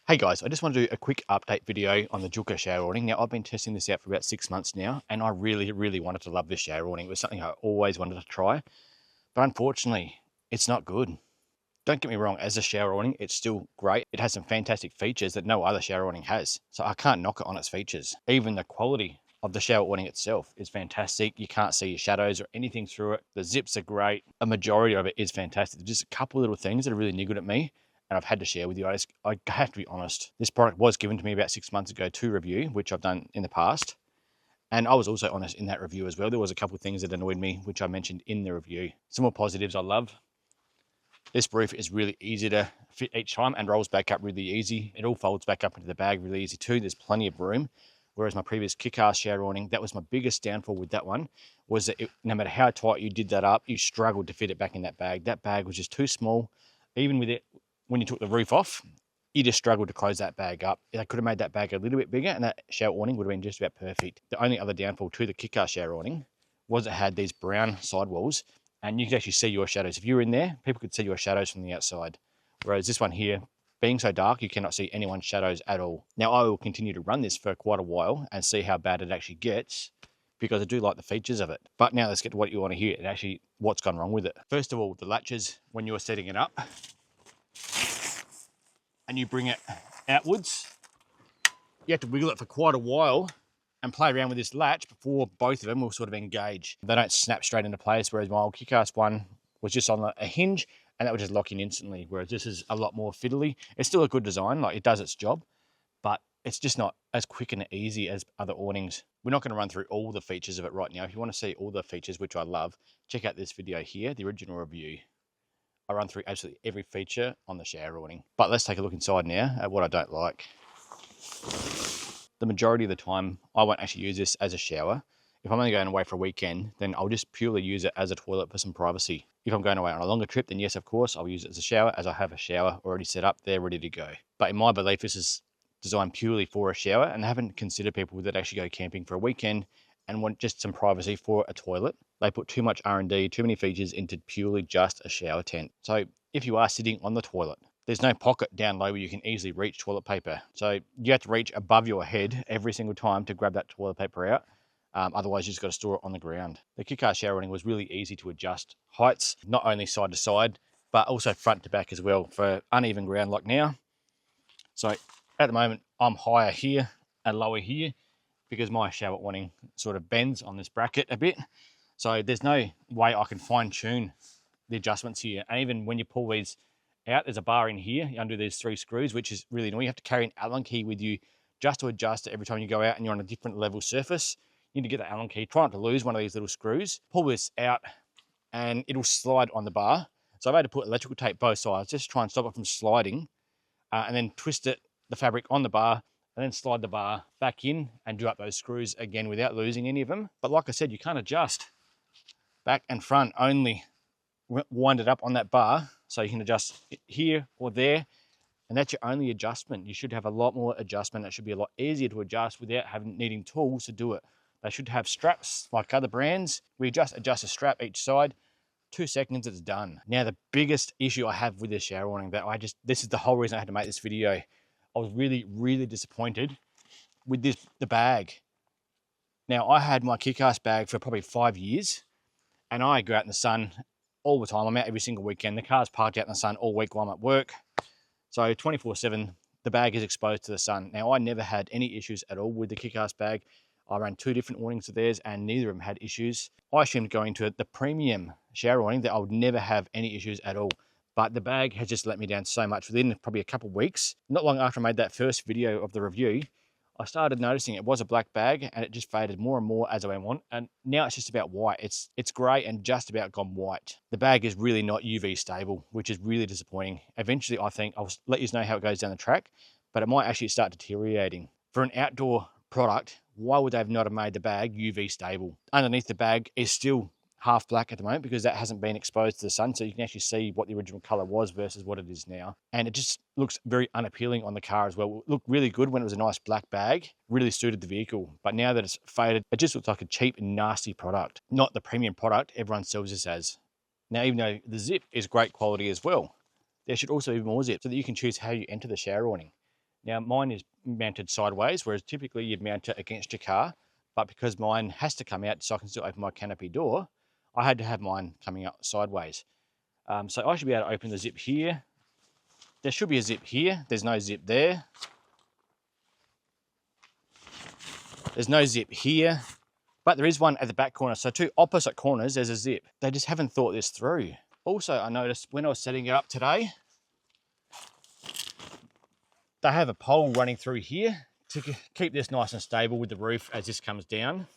Hey guys, I just want to do a quick update video on the Joolca shower awning. Now, I've been testing this out for about 6 months now, and I really wanted to love this shower awning. It was something I always wanted to try, but unfortunately, it's not good. Don't get me wrong, as a shower awning, it's still great. It has some fantastic features that no other shower awning has, so I can't knock it on its features. Even the quality of the shower awning itself is fantastic. You can't see your shadows or anything through it. The zips are great. A majority of it is fantastic. There's just a couple little things that are really niggled at me, and I've had to share with you. I have to be honest. This product was given to me about 6 months ago to review, which I've done in the past. And I was also honest in that review as well. There was a couple of things that annoyed me, which I mentioned in the review. Some more positives I love. This roof is really easy to fit each time and rolls back up really easy. It all folds back up into the bag really easy too. There's plenty of room. Whereas my previous kick-ass shower awning, that was my biggest downfall with that one, was that no matter how tight you did that up, you struggled to fit it back in that bag. That bag was just too small. Even with it, when you took the roof off, you just struggled to close that bag up. I could have made that bag a little bit bigger and that shower awning would have been just about perfect. The only other downfall to the kick-ass shower awning was it had these brown sidewalls and you could actually see your shadows. If you were in there, people could see your shadows from the outside. Whereas this one here, being so dark, you cannot see anyone's shadows at all. Now, I will continue to run this for quite a while and see how bad it actually gets, because I do like the features of it. But now let's get to what you want to hear and actually what's gone wrong with it. First of all, the latches, when you were setting it up, and you bring it outwards, you have to wiggle it for quite a while and play around with this latch before both of them will sort of engage. They don't snap straight into place, whereas my old kick-ass one was just on a hinge and that would just lock in instantly, whereas this is a lot more fiddly. It's still a good design, like it does its job, but it's just not as quick and easy as other awnings. We're not going to run through all the features of it right now. If you want to see all the features, which I love, check out this video here, the original review. I run through absolutely every feature on the shower awning. But let's take a look inside now at what I don't like. The majority of the time, I won't actually use this as a shower. If I'm only going away for a weekend, then I'll just purely use it as a toilet for some privacy. If I'm going away on a longer trip, then yes, of course, I'll use it as a shower, as I have a shower already set up there, ready to go. But in my belief, this is designed purely for a shower, and I haven't considered people that actually go camping for a weekend and want just some privacy for a toilet. They put too much R&D, too many features into purely just a shower tent. So if you are sitting on the toilet, there's no pocket down low where you can easily reach toilet paper. So you have to reach above your head every single time to grab that toilet paper out. Otherwise, you just got to store it on the ground. The kick-ass shower awning was really easy to adjust heights, not only side to side, but also front to back as well for uneven ground like now. So at the moment, I'm higher here and lower here, because my shower awning sort of bends on this bracket a bit. So there's no way I can fine tune the adjustments here. And even when you pull these out, there's a bar in here, you undo these 3 screws, which is really annoying. You have to carry an Allen key with you just to adjust it every time you go out and you're on a different level surface. You need to get the Allen key, try not to lose one of these little screws, pull this out and it'll slide on the bar. So I've had to put electrical tape both sides just to try and stop it from sliding, and then twist it, the fabric on the bar, and then slide the bar back in and do up those screws again without losing any of them. But like I said, you can't adjust back and front, only wind it up on that bar. So you can adjust it here or there, and that's your only adjustment. You should have a lot more adjustment. It should be a lot easier to adjust without needing tools to do it. They should have straps like other brands. We just adjust a strap each side, 2 seconds, it's done. Now, the biggest issue I have with this shower awning, this is the whole reason I had to make this video. I was really disappointed with the bag. Now, I had my kick-ass bag for probably 5 years, and I go out in the sun all the time. I'm out every single weekend. The car's parked out in the sun all week while I'm at work. So 24/7, the bag is exposed to the sun. Now, I never had any issues at all with the kick-ass bag. I ran 2 different awnings of theirs, and neither of them had issues. I assumed going to the premium shower awning that I would never have any issues at all. But the bag has just let me down so much. Within probably a couple of weeks, not long after I made that first video of the review, I started noticing it was a black bag and it just faded more and more as I went on. And now it's just about white. It's grey and just about gone white. The bag is really not UV stable, which is really disappointing. Eventually, I think I'll let you know how it goes down the track, but it might actually start deteriorating. For an outdoor product, why would they have not have made the bag UV stable? Underneath the bag is still half black at the moment because that hasn't been exposed to the sun, so you can actually see what the original color was versus what it is now. And it just looks very unappealing on the car as well. It looked really good when it was a nice black bag, really suited the vehicle, but now that it's faded, it just looks like a cheap and nasty product, not the premium product everyone sells this as. Now, even though the zip is great quality as well, there should also be more zip so that you can choose how you enter the shower awning. Now mine is mounted sideways, whereas typically you'd mount it against your car, but because mine has to come out so I can still open my canopy door, I had to have mine coming up sideways. So I should be able to open the zip here. There should be a zip here. There's no zip there. There's no zip here, but there is one at the back corner. So two opposite corners, there's a zip. They just haven't thought this through. Also, I noticed when I was setting it up today, they have a pole running through here to keep this nice and stable with the roof as this comes down.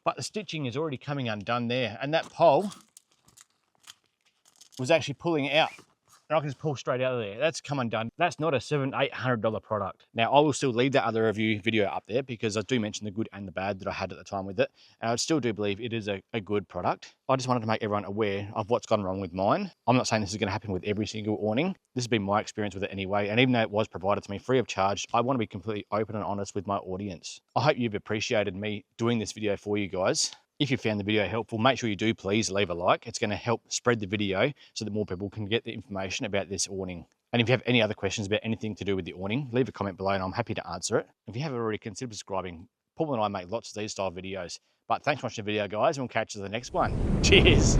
But the stitching is already coming undone there, and that pole was actually pulling out. And I can just pull straight out of there. That's come undone. That's not a $700-800 product. Now, I will still leave that other review video up there because I do mention the good and the bad that I had at the time with it. And I still do believe it is a good product. I just wanted to make everyone aware of what's gone wrong with mine. I'm not saying this is going to happen with every single awning. This has been my experience with it anyway. And even though it was provided to me free of charge, I want to be completely open and honest with my audience. I hope you've appreciated me doing this video for you guys. If you found the video helpful, make sure you do please leave a like. It's going to help spread the video so that more people can get the information about this awning. And if you have any other questions about anything to do with the awning, leave a comment below and I'm happy to answer it. If you haven't already, consider subscribing. Paul and I make lots of these style videos. But thanks for watching the video, guys, and we'll catch you in the next one. Cheers.